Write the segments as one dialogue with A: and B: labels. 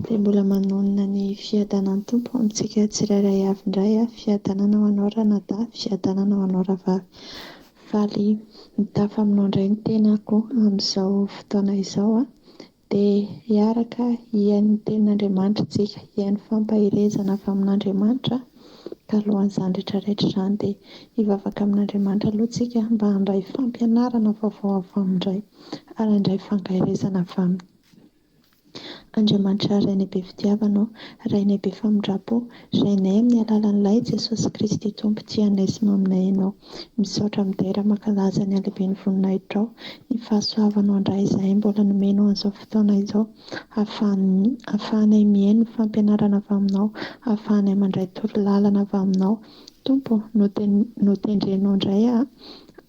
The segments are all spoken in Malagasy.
A: Dia mbola manonona ny fiadanan'ny tompo amintsika tsirairay avy indray. Fiadanana ho anao ranadahy, fiadanana ho anao ravavy. Faly mitafy aminao indray ny tenako amin'izao fotoana izao dia hiaraka hihaino ny tenin'Andriamanitra isika, hihaino fampahirezana avy amin'Andriamanitra. Ka alohan'izany rehetrarehetra izany dia hivavaka amin'Andriamanitra aloha isika mba handray fampianarana vaovao avy amindray ary handray fankahirezana avy aminy. Andriamanitra iray lehibe fitiavanao, iray lehibe famindrapo, izaynay amin'ny alalan'ilay Jesosy Kristy Tompo tianay sy maminay ianao. Misaotra midera mankalaza ny halehiben'ny voninahitra ao, ny fahasoavanao indray izay mbola nomenao an'izao fotoana izao, ahafahanay mihaino ny fampianarana avy aminao, ahafahanay mandray torolalana avy aminao. Tompo, notendrenao indray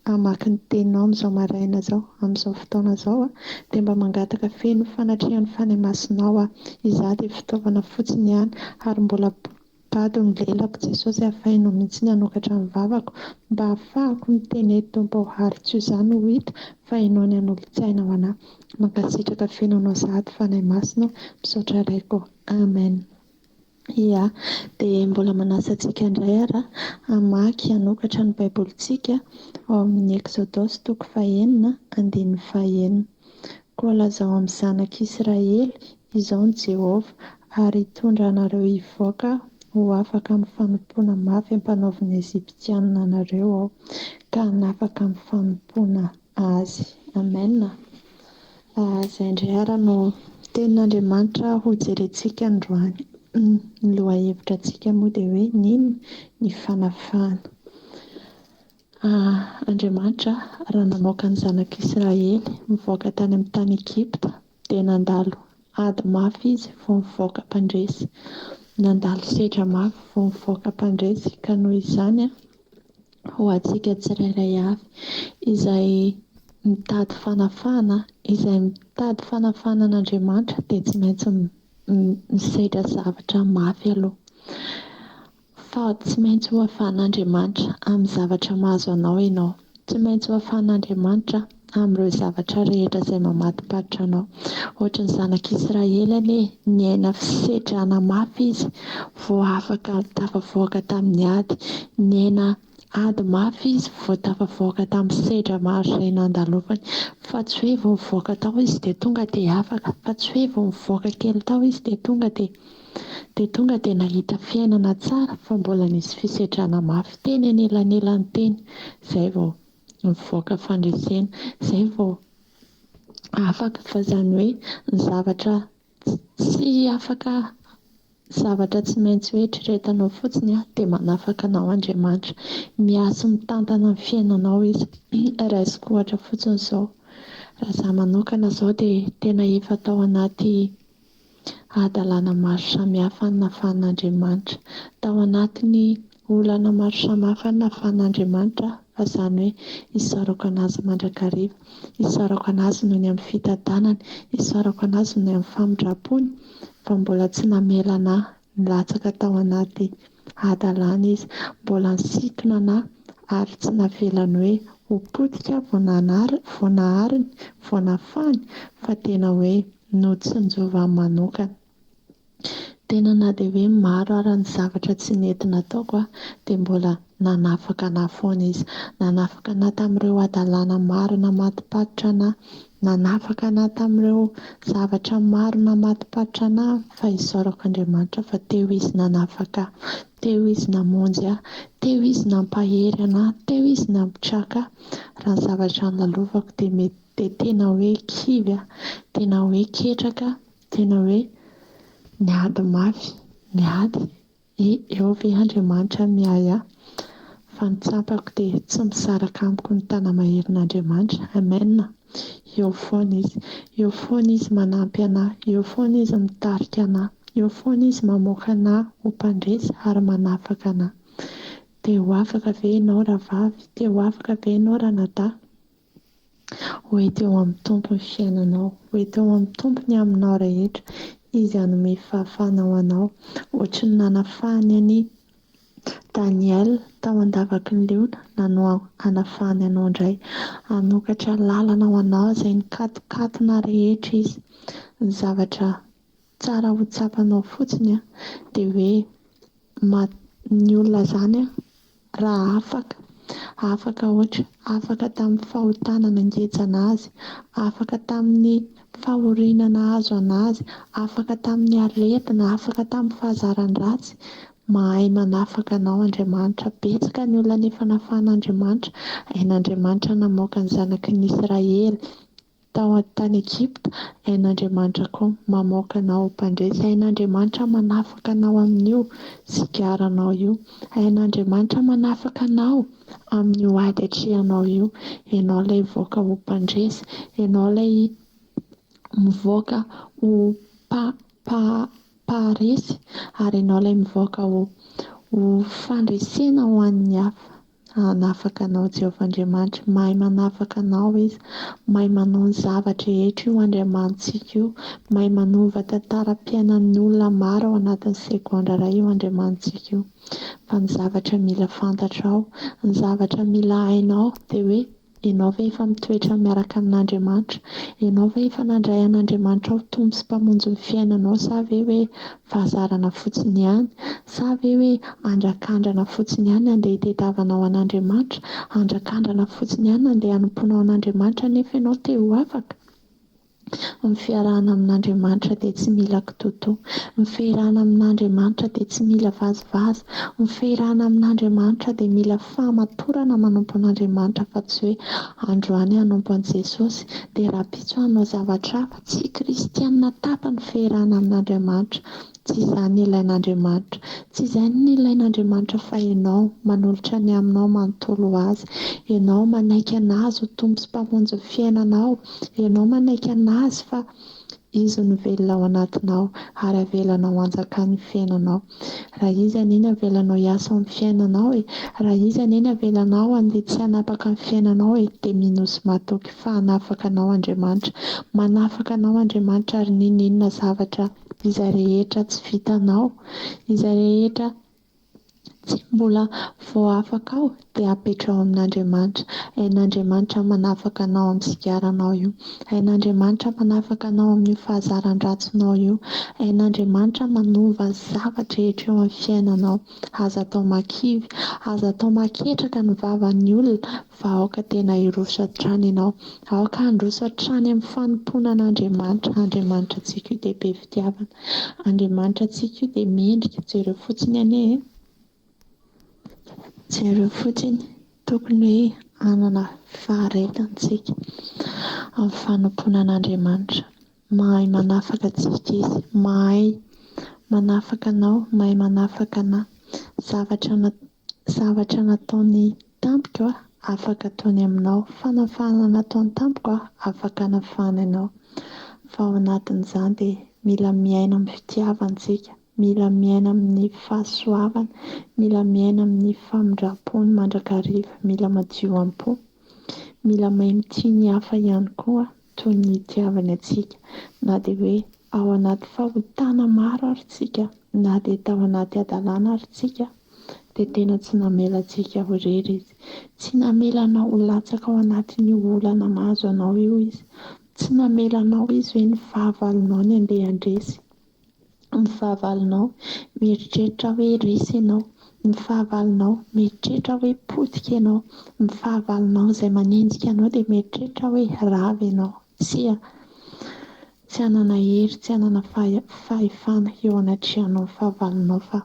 A: hamaky ny teninao amin'izao maraina izao, amin'izao fotoana izao dia mba mangataka feno fanatrihan'ny fanahy masinao izaho dia fitaovana fotsiny ihany ary mbola mpady ny lelako Jesosy, ahafahanao mihitsy ny hanokatra ny vavako mba ahafahako miteny eto Tompo ao ary tsy io izany ho hita fa ianao ny hanolontsaina ho anahy. Mankasitraka fenonao izaho fanahy masina, misaotra raiko. Amen. Ia, dia mbola manasa antsika indray ary hamaky hanokatra ny baibolintsika ao amin'ny Exodosy toko 4:1-5. Koa lazao amin'ny zanak'Israely izao ny Jehovah ary hitondra anareo hivoaka ho afaka amin'ny fanompoana mafy ampanaoviny Eziptianina anareo ao ka hanafaka amin'ny fanompoana azy. Amen. Izay indray ary no tenin'Andriamanitra ho jerentsika androany. Ny lohahevitra antsika moa dia hoe ny fanafahana. Andriamanitra raha namoaka ny zanak'Israely mivoaka tany amin'ny tany Egipta dia nandalo ady mafy izy vao mivoaka mpandresy, nandalo sedra mafy vao mivoaka mpandresy. Ka noho izany ho antsika tsirairay avy izay mitady fanafahana, an'Andriamanitra dia tsy maintsy misedra zavatra mafy aloha, fa tsy maintsy ho ahafahan'Andriamanitra amin'ny zavatra mahazo anao ianao, tsy maintsy ho ahafahan'Andriamanitra amin'ireo zavatra rehetra izay mamadipatitra anao. Ohatra ny zanak'Israely niaina fisedrana mafy izy vao afaka tafavoaka tamin'ny ady, niaina ady mafy izy vao tafavoaka tamin'ny sedra maro izay nandalovany, fa tsy hoe vao mivoaka tao izy dia tonga dia afaka, fa tsy hoe vao mivoaka kely tao izy dia tonga dia nahita fiainana tsara, fa mbola nisy fisedrana mafy teny anelanelan'ny teny, izay vao mivoaka fandresena, izay vao afaka. Fa izany hoe ny zavatra tsy afaka, zavatra tsy maintsy hoe eritreretanao fotsiny dia manafaka anao Andriamanitra. Miasa mitantana ny fiainanao izy. Raisiko ohatra fotsiny izao, raha izaho manokana izao dia tena efa tao anaty hadalana maro samihafa ny nafahan'Andriamanitra, tao anatiny olana maro samihafa ny nafahan'Andriamanitra. Fa izany hoe isaorako anazy mandrakariva, isaorako anazy noho ny amin'ny fitadanany, isaorako anazy noho ny amin'ny famindrapony, fa mbola tsy namelana nilatsaka tao anaty hadalana izy, mbola nisikina anahy ary tsy navelany hoe ho potika vao nahariny, vao nafahany, fa tena hoe notsinjovany manokana. Tena na dia hoe maro ary ny zavatra tsy nety nataoko dia mbola nanafaka anahy foana izy, nanafaka anahy tamin'ireo hadalana maro namadipatitra anahy, nanafaka anahy tamin'ireo zavatra maro namadipatitra anahy, fa isaorako Andriamanitra fa teo izy nanafaka ahy, teo izy namonjy ahy, teo izy nampahery anahy, teo izy nampitraka ahy. Raha ny zavatra nolalovako dia tena hoe kivy, tena hoe ketraka, tena hoe niady mafy, niady. Eo ve Andriamanitra miay ahy? Fa ny tsapako dia tsy misaraka amiko ny tanàmaherin'Andriamanitra. Amen. Eo foana izy manampy anahy, eo foana izy mitarika anahy, eo foana izy mamoaka anahy ho mpandresy ary manafaka anahy. Dia ho afaka ve ianao ravavy? Dia ho afaka ve ianao ranadahy? Hoety eo amin'ny Tompo ny fiainanao, hoety eo amin'ny Tompo ny aminao rehetra. Izy hanome fahafahana ho anao, ohatry ny nanafahany any Daniel tao an-davaky ny leona, no hanafahany anao indray, hanokatra lalana ho anao izay nikatokatona rehetra izy, ny zavatra tsara ho tsapanao fotsiny dia hoe ny olona izany raha afaka ohatra afaka tamin'ny fahotanana angejana azy, afaka tamin'ny fahorinana azo anazy, afaka tamin'ny aretina, afaka tamin'ny fahazaran-dratsy. Mahay manafaka anao Andriamanitra. Betsaka ny olona nefa nafahan'Andriamanitra. Hain'Andriamanitra namoaka ny zanaky ny Israely tany Egypta. Hain'Andriamanitra koa mamoaka anao mpandresy. Hain'Andriamanitra manafaka anao amin'io sigaranao io. Hain'Andriamanitra manafaka anao amin'io ady atrehanao io. Ianao ilay mivoaka ho mpandresy, ianao ilay mivoaka ho paharesy, ary ianao ilay mivoaka ho fandresena ho an'ny hafa. Manafaka anao Jehovah Andriamanitra, mahay manafaka anao izy, mahay manao ny zavatra rehetra io Andriamanitsika io, mahay manova tantaram-piainan'ny olona maro ao anatin'ny segondra iray io Andriamanitsika io. Fa ny zavatra mila fantatrao, ny zavatra mila hainao dia hoe ianao ve efa mitoetra miaraka amin'Andriamanitra? Ianao ve efa nandray an'Andriamanitra ho tompo sy mpamonjy ny fiainanao, sa ve hoe vazarana fotsiny ihany, sa ve hoe andrakandrana fotsiny ihany andeha hitadiavanao an'Andriamanitra, andrakandrana fotsiny ihany andeha hanomponao an'Andriamanitra nefa ianao te ho afaka? Ny fiarahana amin'Andriamanitra dia tsy mila kitoto. Ny fiarahana amin'Andriamanitra dia tsy mila vazivazy. Ny fiarahana amin'Andriamanitra dia mila fahamatorana manompo an'Andriamanitra, fa tsy hoe androany hanompo an'i Jesosy dia raha pitsohanao zavatra hafa. Tsy kristianina tapany fiarahana amin'Andriamanitra. Tsy izany ilain'Andriamanitra. Tsy izany ny ilain'Andriamanitra fa ianao manolotra ny aminao manontolo azy. Ianao manaiky anazy ho tompo sy mpamonjy ny fiainanao. Ianao manaiky anazy fa izy no velona ao anatinao ary avelanao hanjaka ny fiainanao. Raha izy aniny avelanao hiasa amin'ny fiainanao raha izy aniny avelanao andeha tsy hanapaka ny fiainanao dia mino sy matoky fa hanafaka anao Andriamanitra. Manafaka anao Andriamanitra ary ninona zavatra izay rehetra tsy vitanao, izay rehetra tsy mbola voafaka ao dia apetrao amin'Andriamanitra. Hain'Andriamanitra manafaka anao amin'ny sigaranao io. Hain'Andriamanitra manafaka anao amin'ny fahazaran-dratsinao io. Hain'Andriamanitra manova zavatra rehetra eo amin'ny fiainanao. Aza atao makivy, aza atao maketraka ny vavan'ny olona fa aoka tena hiroso hatrany ianao. Aoka handroso hatrany amin'ny fanompoana an'Andriamanitra. Andriamanitra antsika io dia be fitiavana. Andriamanitra antsika io dia mendrika. Jereo fotsiny anie jereo fotsiny tokony hoe hanana faharetantsika amin'ny fanompoana an'Andriamanitra. Mahay manafaka antsika izy, mahay manafaka anao, mahay manafaka anahy. Zavatra nataony tampoko afaka ataony aminao. Fanafahana nataony tampoko afaka hanafahana anao. Fa ao anatin'izany dia mila miaina amin'ny fitiavantsika, mila miaina amin'ny fahasoavana, mila miaina amin'ny famindram-pony mandrakariva, mila madio am-po, mila mahay mitia ny hafa ihany koa toy ny itiavany antsika. Na dia hoe ao anaty fahotana maro ary tsika, na dia tao anaty adalàna ary tsika, dia tena tsy namelantsika ho irery izy. Tsy namelanao ho latsaka ao anatin'ny olana mahazo anao io izy. Tsy namelanao izy hoe ny fahavalonao ny andeha handresy. Ny fahavalonao mieritreritra hoe resy ianao. Ny fahavalonao mieritreritra hoe potika ianao. Ny fahavalonao izay manenjika anao dia mieritreritra hoe rava ianao. Tsy hanana hery, tsy hanana fahefana eo anatrehanao ny fahavalonao fa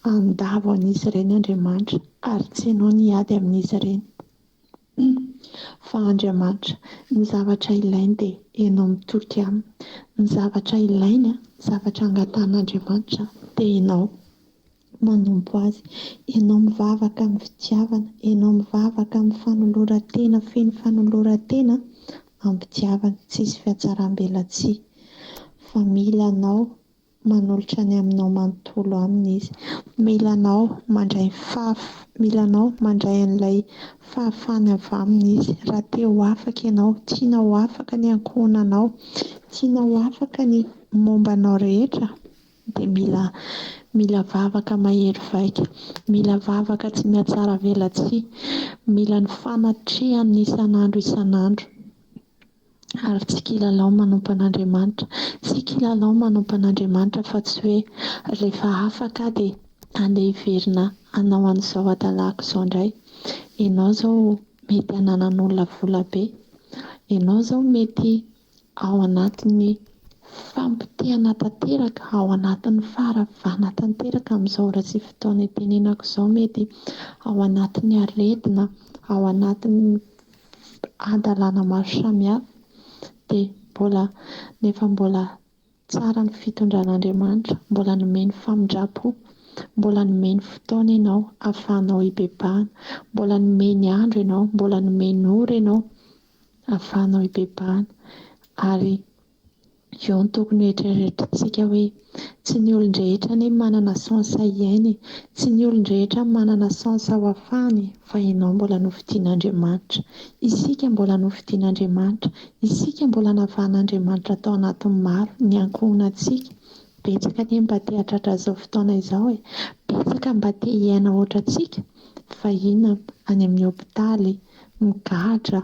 A: andavo an'izy ireny Andriamanitra ary tsy ianao ny ady amin'izy ireny fa Andriamanitra. Ny zavatra ilainy dia ianao mitolika aminy. Ny zavatra ilainy, zavatra angatan'Andriamanitra dia ianao manompo azy. Ianao mivavaka amin'ny fitiavana, ianao mivavaka amin'ny fanoloran-tena, feno fanoloran-tena amin'ny fitiavana, tsisy fiatsaram-belatsia. Fa mila anao manolotra ny aminao manontolo aminy izy. Mila anao mandray an'ilay fahafany avy aminy izy. Raha te ho afaka ianao, tiana ho afaka ny ankohonanao, tiana ho afaka ny mombanao rehetra, dia mila vavaka mahery vaika, mila vavaka tsy mihatsara velatsia, mila ny fanatrehana isan'andro isan'andro. Ary tsy kilalao manompo an'Andriamanitra. Tsy kilalao manompo an'Andriamanitra fa tsy hoe rehefa afaka dia andeha hiverina hanao an'izao adalahako izao indray. Ianao izao mety hananan'olona vola be. Ianao izao mety ao anatin'ny fampitehana tanteraka, ao anatin'ny faharavana tanteraka amin'izao ratsy fotoana itenenako izao. Mety ao anatin'ny aretina, ao anatin'ny adalàna maro samihafa. Dia nefa mbola tsara ny fitondran'Andriamanitra, mbola nomeny famindrapo, mbola nomeny fotoana ianao ahafahanao hibebahana, mbola nomeny andro ianao, mbola nomeny ora ianao ahafahanao hibebahana. Ary eo no tokony hoeritreretintsika hoe tsy ny olon-drehetra anie manana saonsa hiaina, tsy ny olon-drehetra manana saonsa ho afahany, fa ianao mbola novidian'Andriamanitra. Isika mbola novidian'Andriamanitra, isika mbola navahan'Andriamanitra tao anatin'ny maro ny ankohonantsika. Betsaka anie mba te hahatratra izao fotoana izao e, betsaka mba te hiaina ohatrantsika, fa inona any amin'ny hôpitaly, migadra,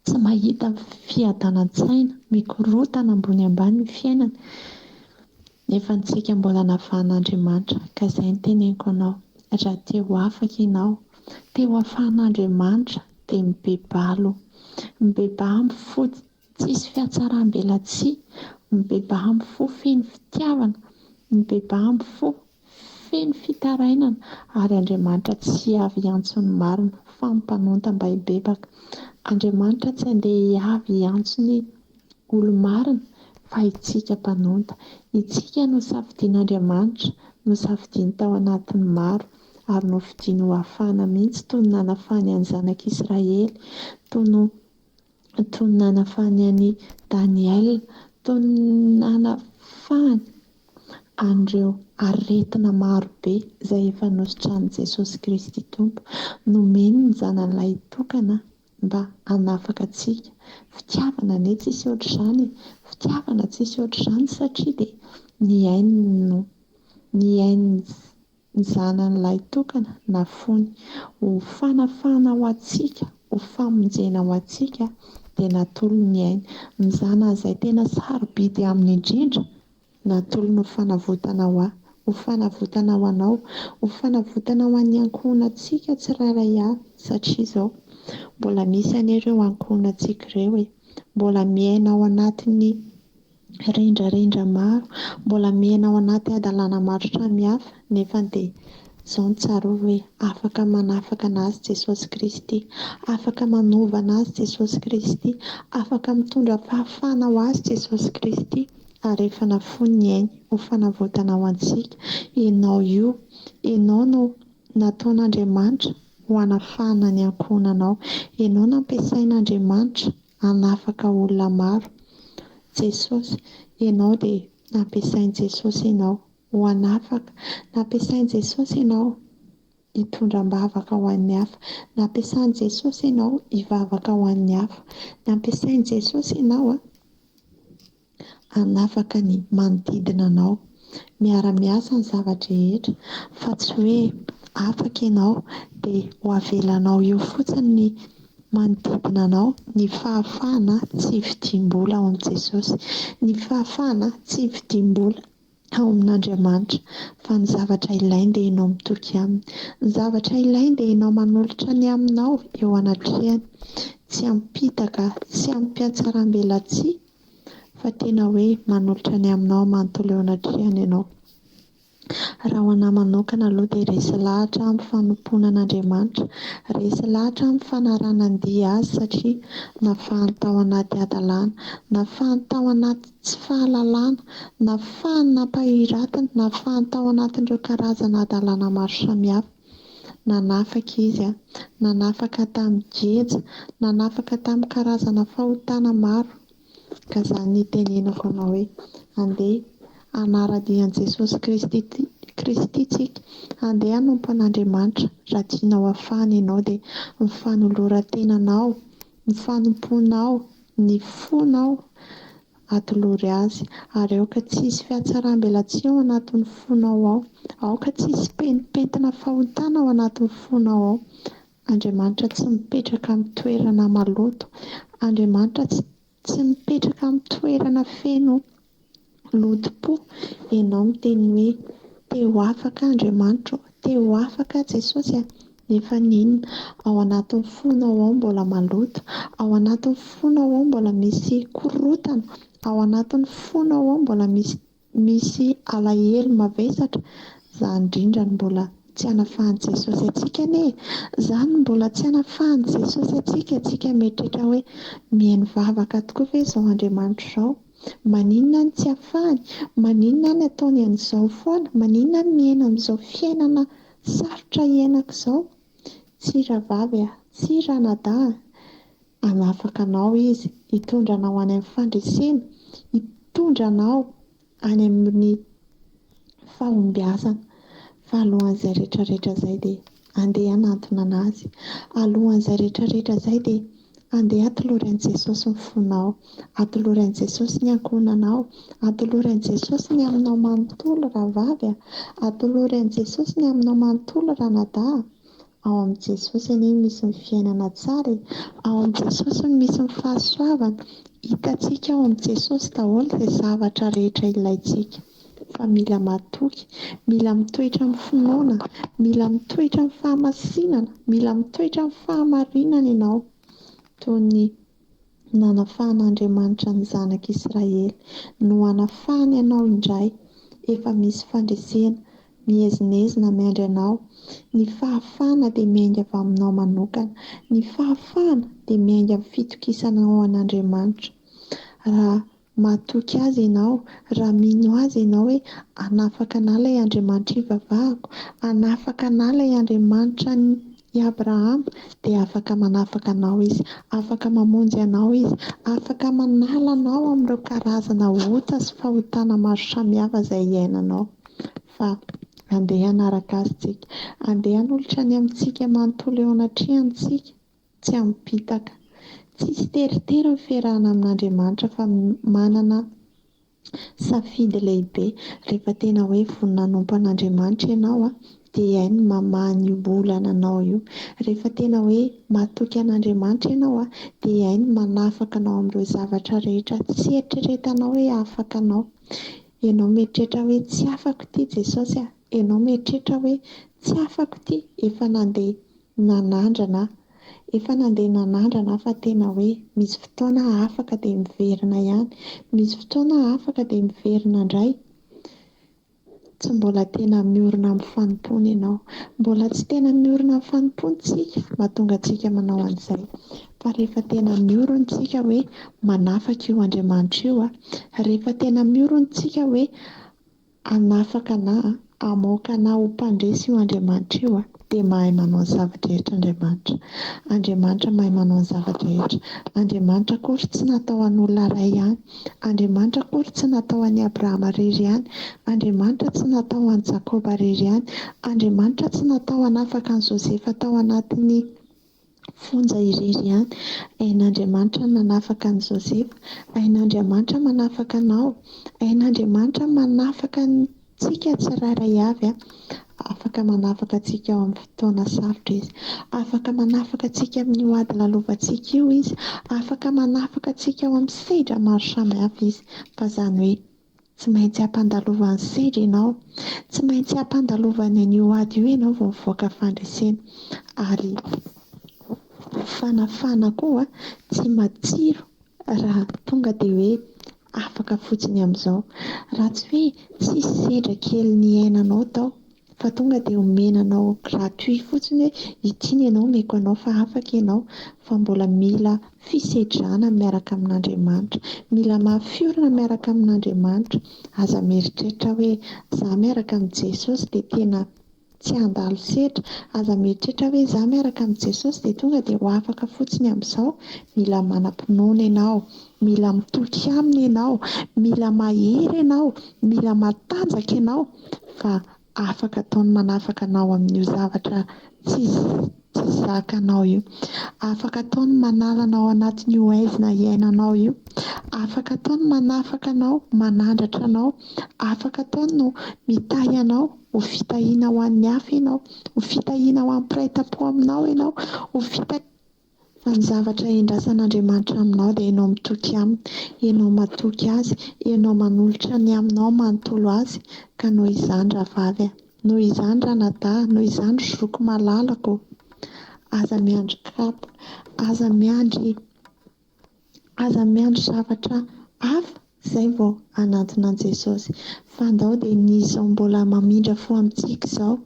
A: tsy mahita fiadan-tsaina, mikorotana ambony ambany ny fiainana. Nefa antsika mbola navahan'Andriamanitra. Ka izay no teneniko anao, raha te ho afaka ianao, te ho afahan'Andriamanitra dia mibebaha aloha. Mibebaha mifo tsisy fiatsaram-belatsia, mibebaha mifo feno fitiavana, mibebaha mifo feno fitarainana. Ary Andriamanitra tsy avy hiantso ny marina fa mpanonta mba hibebaka. Andriamanitra tsy handeha hiavy hiantso ny olo-marina fa itsika mpanonta. Itsika no safidian'Andriamanitra, no safidiany tao anatin'ny maro, ary novidiany ho afahana mihitsy toy ny nanafahany an'ny zanak'Israely, toy ny nanafahany an'i Daniel, toy ny nanafahany an'ireo aretina maro be izay efa nosotrahan'i Jesosy Kristy Tompo. Nomeny ny zanany tokana mba hanafaka antsika. Fitiavana anie tsisy ohatr'izany, fitiavana tsisy ohatr'izany satria dia ny ain'ny zanan'ilay tokana nafony ho fanafahana ho antsika, ho famonjena ho antsika, dia natolo ny ainy. Ny zanany izay tena sarobidy aminy indrindra, natolo ny ho fanavotana ho fanavotana ho anao, ho fanavotana ho an'ny ankohonantsika tsirairay avy. Satria izao mbola misy an'ireo ankohonantsika ireo e, mbola miaina ao anatin'ny rendrarendra maro, mbola miaina ao anaty adalàna maro samihafa, nefa dia izao no tsara hoe afaka manafaka an'azy Jesosy Kristy, afaka manova an'azy Jesosy Kristy, afaka mitondra fahafahana ho azy Jesosy Kristy. Ary efa nafony ny ainy ho fanavotana ho antsika. Ianao io, ianao no nataon'Andriamanitra ho hanafahana ny ankohonanao. Ianao nampiasain'Andriamanitra hanafaka olona maro. Jesosy, ianao dia nampiasain'i Jesosy ianao ho hanafaka, nampiasain'i Jesosy ianao hitondram-bavaka ho an'ny hafa, nampiasain'i Jesosy ianao hivavaka ho an'ny hafa, nampiasain'i Jesosy ianao hanafaka ny manodidina anao. Miara-miasa ny zavatra rehetra, fa tsy hoe afaka ianao dia ho avelanao eo fotsiny ny manodidina anao. Ny fahafahana tsy hividiam-bola ao amin'i Jesosy, ny fahafahana tsy hividiam-bola ao amin'Andriamanitra, fa ny zavatra ilainy dia ianao mitoky aminy. Ny zavatra ilainy dia ianao manolotra ny aminao eo anatrehany, tsy hampitaka, tsy hampiatsaram-belatsia, fa tena hoe manolotra ny aminao, manontolo eo anatrehany ianao. Raha ho anahy manokana aloha dia resy lahatra amin'ny fanompoana an'Andriamanitra, resy lahatra amin'ny fanaranan-dia azy, satria nafahany tao anaty adalàna, nafahany tao anaty tsy fahalalàna, nafahany nampahiratana, nafahany tao anatin'ireo karazana adalàna maro samihafa. Nanafaka izy nanafaka tamin'ny jeja, nanafaka tamin'ny karazana fahotana maro. Ka izany no itenenako anao hoe andeha hanara-dian'i Jesosy Kristy tsika, andeha hanompo an'Andriamanitra. Raha tianao hafahana ianao dia ny fanoloran-tenanao, ny fanomponao, ny fonao atolory azy. Ary aoka tsy hisy fiatsaram-belatsia ao anatin'ny fonao ao, aoka tsy hisy pentimpentina fahotana ao anatin'ny fonao ao. Andriamanitra tsy mipetraka amin'ny toerana maloto. Andriamanitra tsy mipetraka amin'ny toerana feno loto-po. Ianao miteny hoe teo afaka Andriamanitra, teo afaka Jesosy nefa ninona ao anatin'ny fonao ao mbola maloto, ao anatin'ny fonao ao mbola misy korotana, ao anatin'ny fonao ao mbola misy alahelo mavesatra. Izany indrindra no mbola tsy hanafahan'i Jesosy antsika anie. Izany mbola tsy hanafahan'i Jesosy antsika mieritreritra hoe mihaino vavaka tokoa ve izao Andriamanitra izao? Maninona ny tsy hafahany? Maninona ny ataony an'izao foana? Maninona ny miaina amin'izao fiainana sarotra iainako izao? Tsy ravavy tsy ranadahy, hanafaka anao izy, hitondra anao any amin'ny fandresena, hitondra anao any amin'ny fahombiazana. Fa alohan'izay rehetrarehetra izay dia andeha hanantona anazy. Alohan'izay rehetrarehetra izay dia andeha atoloran'i Jesosy ny fonao, atoloran'i Jesosy ny ankonanao, atoloran'i Jesosy ny aminao manontolo ravavy, atoloran'i Jesosy ny aminao manontolo ranadahy. Ao amin'i Jesosy anie misy ny fiainana tsara, ao amin'i Jesosy misy ny fahasoavana. Hitantsika ao amin'i Jesosy daholo izay zavatra rehetra ilaintsika. Fa mila matoky, mila mitoetra amin'ny finoana, mila mitoetra amin'ny fahamasinana, mila mitoetra amin'ny fahamarinana ianao. Toy ny nanafahan'Andriamanitra ny zanak'Israely no hanafahany ianao indray. Efa misy fandresena mihezinezina miandry anao. Ny fahafahana dia miainga avy aminao manokana, ny fahafahana dia miainga amin'ny fitokisanao an'Andriamanitra. Raha matoky azy ianao, raha mino azy ianao hoe hanafaka anahy ilay Andriamanitra ivavahako, hanafaka anahy ilay Andriamanitra i Abrahama, dia afaka manafaka anao izy, afaka mamonjy anao izy, afaka manala anao amin'ireo karazana ota sy fahotana maro samihafa izay iainanao. Fa andeha hanaraka azy tsika, andeha hanolotra ny amintsika manontolo eo anatrehantsika, tsy hampitaka. Tsisy teritery ny fiarahana amin'Andriamanitra fa manana safidy lehibe. Rehefa tena hoe vonona hanompo an'Andriamanitra ianao dia hainy mamaha io olana anao io. Rehefa tena hoe matoky an'Andriamanitra ianao dia hainy manafaka anao amin'ireo zavatra rehetra tsy eritreretanao hoe afaka anao. Ianao mieritreritra hoe tsy afaka ity Jesosy, ianao mieritreritra hoe tsy afaka ity, efa nandeha nanandrana, efa nandeha nanandrana fa tena hoe misy fotoana afaka dia miverina ihany, misy fotoana afaka dia miverina indray. Tsy mbola tena miorina amin'ny fanompony ianao, mbola tsy tena miorina amin'ny fanompony tsika mahatonga antsika manao an'izay. Fa rehefa tena miorina tsika hoe manafaka io Andriamanitra io, rehefa tena miorina tsika hoe hanafaka anahy, hamoaka anahy ho mpandresy io Andriamanitra io dia mahay manao ny zavatra rehetra Andriamanitra. Andriamanitra mahay manao ny zavatra rehetra. Andriamanitra akory tsy natao an'olona iray ihany, Andriamanitra akory tsy natao an'i Abrahama irery ihany, Andriamanitra tsy natao an'i Jakoba irery ihany, Andriamanitra tsy natao hanafaka an'i Josefa tao anatin'ny fonja irery ihany. Ain'Andriamanitra nanafaka an'i Josefa, ain'Andriamanitra manafaka anao, ain'Andriamanitra manafaka antsika tsirairay avy. Afaka manafaka antsika ao amin'ny fotoana sarotra izy, afaka manafaka antsika amin'ny ho ady lalovantsika io izy, afaka manafaka antsika ao amin'ny sedra maro samihafa izy. Fa izany hoe tsy maintsy hampandalova ny sedra ianao, tsy maintsy hampandalovan'ny an'io ady io ianao vao mivoaka fandresena. Ary fanafana koa tsy matsiro raha tonga dia hoe afaka fotsiny amin'izao. Raha tsy hoe tsisy sedra kely ny iainanao tao fa tonga dia omenanao gratuit fotsiny hoe ity ny ianao omeko anao fa afaka ianao. Fa mbola mila fisedrana miaraka amin'Andriamanitra, mila mahafiorina miaraka amin'Andriamanitra. Aza mieritreritra hoe izaho miaraka amin'ny Jesosy dia tena tsy handalo sedra, aza mieritreritra hoe izaho miaraka amin'ny Jesosy dia tonga dia ho afaka fotsiny amin'izao. Mila manam-pinoana ianao, mila mitoky aminy ianao, mila mahery ianao, mila matanjaka ianao, fa afaka ataony manafaka anao amin'io zavatra tsy zakanao io, afaka ataony manala anao anatin'io aizina iainanao io, afaka ataony manafaka anao, manandratra anao, afaka ataony no mitahy anao ho fitahiana ho an'ny hafa ianao, ho fitahiana ho an'ny mpiray-tam-po aminao ianao, ho fa ny zavatra endrasan'Andriamanitra aminao dia ianao mitoky aminy, ianao matoky azy, ianao manolotra ny aminao manontolo azy. Ka noho izany ravavy, noho izany ranadahy, noho izany zoko malalako, aza miandry kapa, aza miandry zavatra hafa izay vao anatona an'i Jesosy. Fa andao dia izy izao mbola mamindra fo amintsika izao,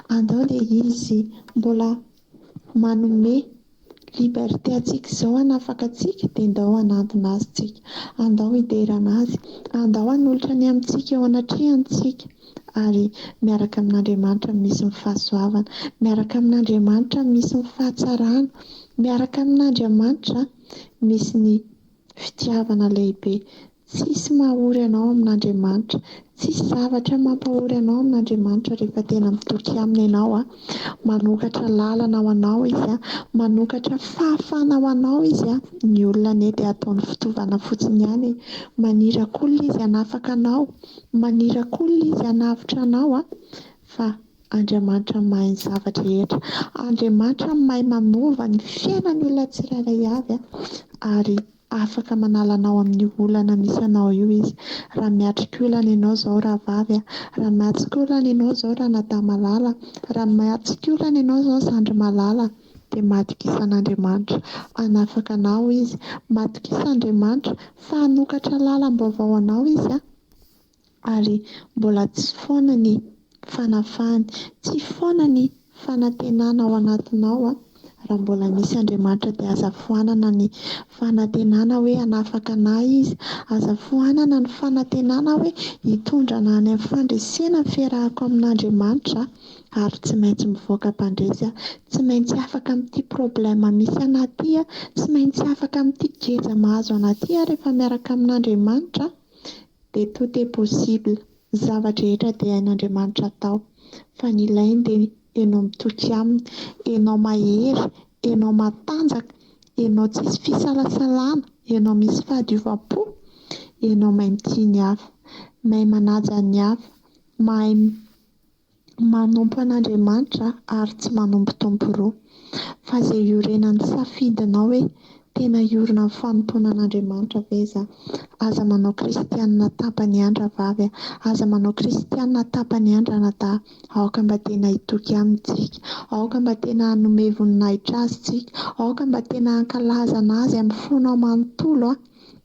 A: andao dia izy mbola manome liberté antsika izao, hanafaka antsika dia andao hanantona azy tsika, andao hiderana azy, andao hanolotra ny amintsika eo anatrehantsika. Ary miaraka amin'Andriamanitra misy ny fahasoavana, miaraka amin'Andriamanitra misy ny fahatsarana, miaraka amin'Andriamanitra misy ny fitiavana lehibe. Tsisy mahaory anao amin'Andriamanitra, tsisy zavatra mampahory anao amin'Andriamanitra rehefa tena mitoky aminy ianao. Manokatra lalana ho anao izy, manokatra fahafana ho anao izy. Ny olona anie dia ataony fitovana fotsiny ihany, manirak'olona izy hanafaka anao, manirak'olona izy hanavotra anao, fa Andriamanitra mahay ny zavatra rehetra. Andriamanitra mahay manova ny fiainan'ny olona tsirairay avy, ary afaka manala anao amin'ny olana misy anao io izy. Raha miatrika olana ianao izao ravavy, raha miatrika olana ianao izao ranadahy malala, raha miatrika olana ianao izao zandry malala, dia matokisan'Andriamanitra hanafaka anao izy, matokisan'Andriamanitra fa hanokatra lalam-baovao anao izy, ary mbola tsy foana ny fanafahany, tsy foana ny fanantenana ao anatinao. Raha mbola misy Andriamanitra dia aza foanana ny fanantenana hoe hanafaka anahy izy, aza foanana ny fanantenana hoe hitondrana any amin'ny fandresena fiarahako amin'Andriamanitra, ary tsy maintsy mivoaka mpandresy, tsy maintsy afaka amin'ity problème misy anaty, tsy maintsy afaka amin'ity geza mahazo anaty rehefa miaraka amin'Andriamanitra, dia tout est possible. Ny zavatra rehetra dia hain'Andriamanitra atao, fa ny ilainy dia ianao mitoky aminy, ianao mahery, ianao matanjaka, ianao tsisy fisalasalana, ianao misy fahadiovam-po, ianao mahay mitia ny hafa, mahay manaja ny hafa, mahay manompo an'Andriamanitra ary tsy manompotompo roa. Fa izay iorenan'ny safidinao hoe tena hiorina amin'ny fanompoana an'Andriamanitra ve izaho? Aza manao kristianina tapany ihany ravavy, aza manao kristianina tapany ihany ranadahy. Aoka mba tena hitoky amintsika, aoka mba tena hanome voninahitra azy tsika, aoka mba tena hankalaza anazy amin'ny fonao manontolo,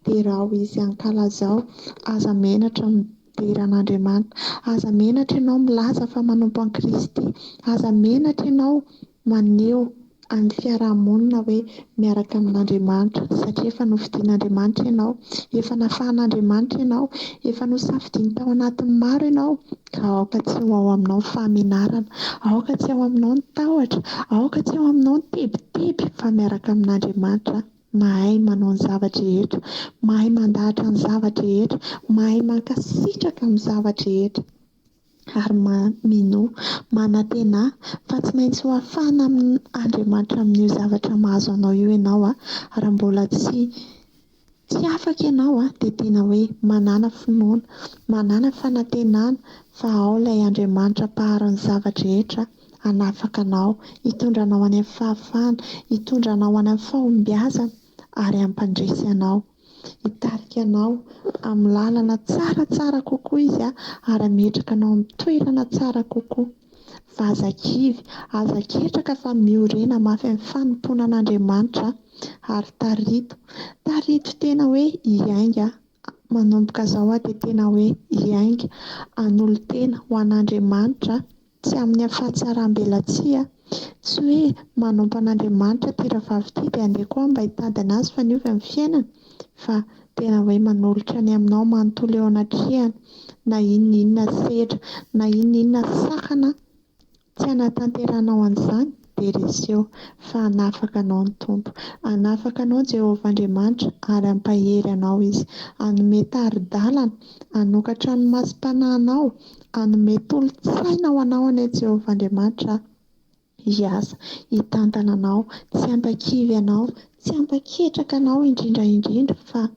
A: dia raha ho izy hankalazao, aza menatra mideran'Andriamanitra, aza menatra ianao milaza fa manompo an'i Kristy, aza menatra ianao maneho amin'ny fiarahamonina hoe miaraka amin'Andriamanitra, satria efa novidian'Andriamanitra ianao, efa nafahan'Andriamanitra ianao, efa nosafidiany tao anatin'ny maro ianao. Ka aoka tsy ho ao aminao ny fahamenarana, aoka tsy ao aminao ny tahotra, aoka tsy ao aminao ny tebiteby, fa miaraka amin'Andriamanitra mahay manao ny zavatra rehetra, mahay mandahatra ny zavatra rehetra, mahay mankasitraka amin'ny zavatra rehetra, ary minoa, manantena, fa tsy maintsy ho afana amin'Andriamanitra amin'io zavatra mahazo anao io ianao. Raha mbola tsy afaka ianao dia tena hoe manana finoana, manana fanantenana, fa ao ilay Andriamanitra mpaharon'ny zavatra rehetra hanafaka anao, hitondranao any amin'ny fahafahana, hitondranao any amin'ny fahombiazana, ary hampandresy anao, hitarika anao amin'ny lalana tsaratsara kokoa izy, ary hametraka anao amin'ny toerana tsara kokoa. Fa aza ketraka fa miorena mafy amin'ny fanompoana an'Andriamanitra, ary tarito tena hoe hiainga, manomboka izao dia tena hoe hiainga, hanolo-tena ho an'Andriamanitra, tsy amin'ny ahafahatsaram-belatsia, tsy hoe manompo an'Andriamanitra ty ravavy ity dia andeha koa mba hitady anazy fa niova amin'ny fiainana, fa tena hoe manolotra ny aminao manontolo eo anatrehany, na inona sedra, na inona sakana tsy hanatanteranao an'izany, dia reseo fa hanafaka anao ny Tompo, hanafaka anao Jehovah Andriamanitra, ary hampahery anao izy, hanome tari-dalana, hanokatra ny masom-panahinao, hanome tolo-tsaina ho anao anie Jehovah Andriamanitra, hiasa, hitantana anao, tsy hampakivy anao, tsy hampaketraka anao indrindra fa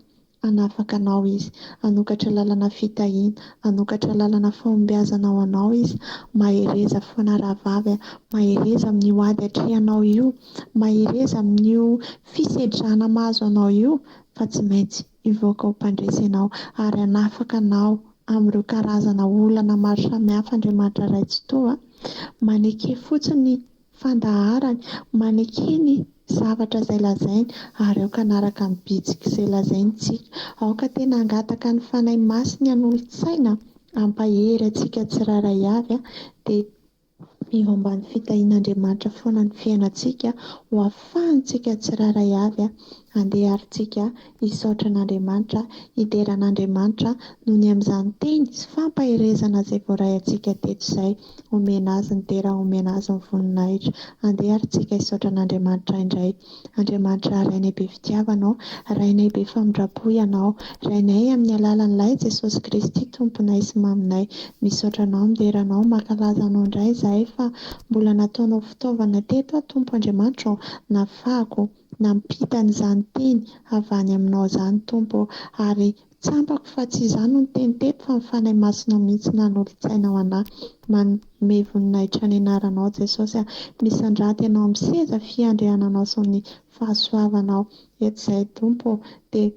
A: hanafaka anao izy, hanokatra lalana fitahiana, hanokatra lalana fahombiazana ho anao izy. Mahereza foana rahavavy, mahereza amin'io ady atrehanao io, mahereza amin'io fisedrana mahazo anao io, fa tsy maintsy hivoaka ho mpandresy ianao ary hanafaka anao amin'ireo karazana olana maro samihafa. Andriamanitra iray tsy toa maneke fotsiny fandaharany, maneke ny zavatra izay lazainy ary aoka anaraka ny bitsika izay lazaintsika. Aoka tena hangataka ny fanahy masiny an'olon-tsaina hampahery antsika tsirairay avy dia eo ambany fitahian'Andriamanitra foana ny fiainantsika ho ahafahantsika tsirairay avy handeha arintsika hisaotra an'Andriamanitra, hideran'Andriamanitra noho ny amin'izany teny sy fampaherezana izay voaray antsika teto izay. Omena azy ny dera, omena azy ny voninahitra. Handeha arintsika hisaotra an'Andriamanitra indray. Andriamanitra rainay be fitiavanao, rainay be famindrapo ianao, rainay amin'ny alalan'ilay Jesosy Kristy tomponay sy maminay. Misaotra anao, mideranao, mankalaza anao indray izahay fa mbola nataonao fitaovana teto Tompo Andriamanitra, nafahako nampita an'izany teny avy any aminao izany Tompo, ary tsapako fa tsy izany no teny teto fa ny fanahy masina mihitsy nanolo-tsaina ho anahy. Manome voninahitra ny anaranao Jesosy, misandranty ianao amin'ny seza fiandriananao sy ny fahasoavanao eto izay Tompo, dia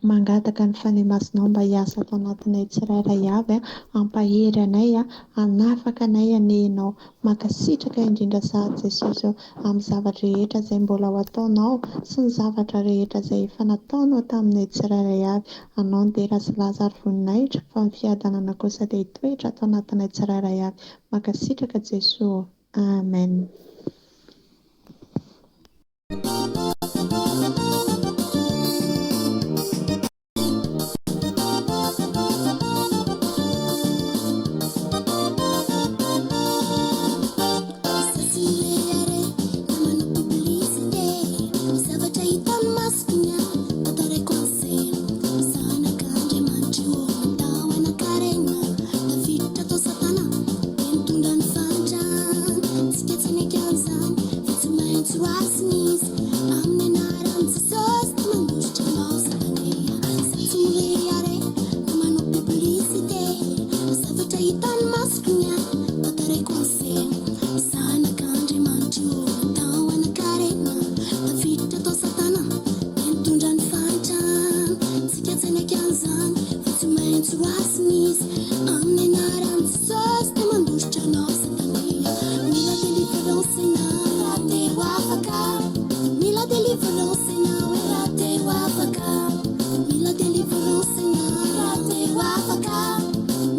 A: mangataka ny fanahy masinao mba hiasa ato anatinay tsirairay avy, hampahery anay, hanafaka anay anehinao. Mankasitraka indrindra sahady Jesosy amin'ny zavatra rehetra izay mbola ho ataonao sy ny zavatra rehetra izay efa nataonao taminay tsirairay avy. Anao ny dera sy laza ary voninahitra, fa ny fiadanana kosa dia hitoetra ato anatinay tsirairay avy. Mankasitraka Jesosy. Amen.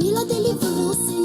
B: Mila deliverance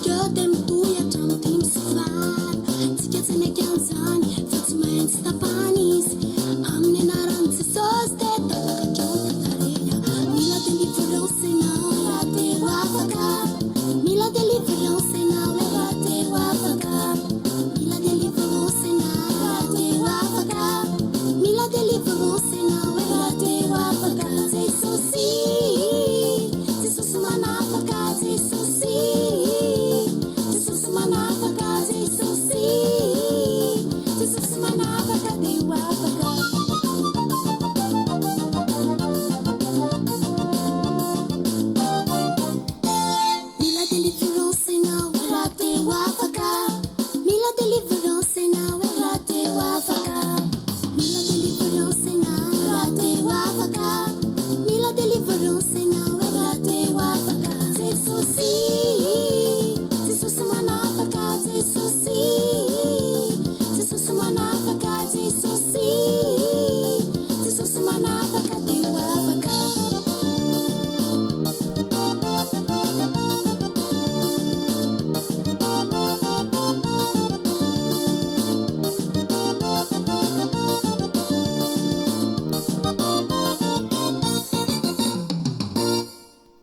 B: eo de mitoy hatrano dimy sy valo tsika tsy naiky an'izany fa tsy maintsy tapany izy